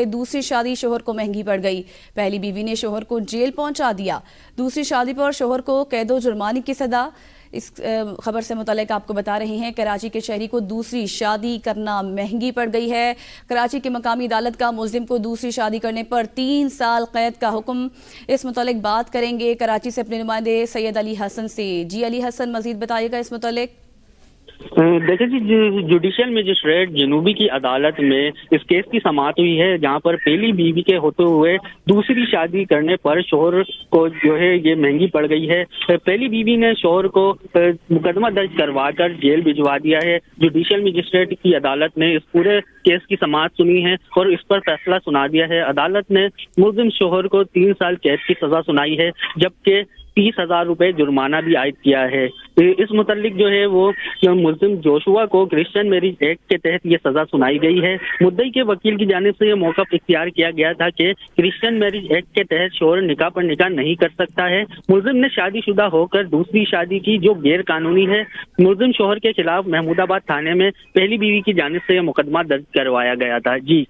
दूसरी शादी शोहर को महंगी पड़ गई। पहली बीवी ने शोहर को जेल पहुंचा दिया। दूसरी शादी पर शोहर को कैद व जुर्माने की सजा। इस खबर से मुतालिक आपको बता रहे हैं, कराची के शहरी को दूसरी शादी करना महंगी पड़ गई है। कराची की मकामी अदालत का मुल्जिम को दूसरी शादी करने पर 3 साल कैद का हुक्म। इस मुतालिक बात करेंगे कराची से अपने नुमाइंदे सैयद अली हसन से। जी अली हसन, मजीद बताइएगा इस मुतालिक। देखिए जी, जुडिशियल मजिस्ट्रेट जनूबी की अदालत में इस केस की समाअत हुई है, जहां पर पहली बीवी के होते हुए दूसरी शादी करने पर शोहर को जो है ये महंगी पड़ गई है। पहली बीवी ने शोहर को मुकदमा दर्ज करवाकर जेल भिजवा दिया है। जुडिशियल मजिस्ट्रेट की अदालत ने इस पूरे केस की समाअत सुनी है और इस पर फैसला सुना दिया है। अदालत ने मुल्जिम शोहर को 3 साल कैद की सजा सुनाई है, जबकि 30,000 रुपए जुर्माना भी आयद किया है। इस मुतालिक जो है वो मुल्जिम जोशुआ को क्रिश्चियन मैरिज एक्ट के तहत ये सजा सुनाई गई है। मुद्दई के वकील की जानिब से ये मौक़िफ़ इख्तियार किया गया था कि क्रिश्चियन मैरिज एक्ट के तहत शोहर निकाह पर निकाह नहीं कर सकता है। मुल्जिम ने शादीशुदा होकर दूसरी शादी की, जो गैर कानूनी है। मुल्जिम शोहर के खिलाफ महमूदाबाद थाने में पहली बीवी की जानिब से यह मुकदमा दर्ज करवाया गया था। जी।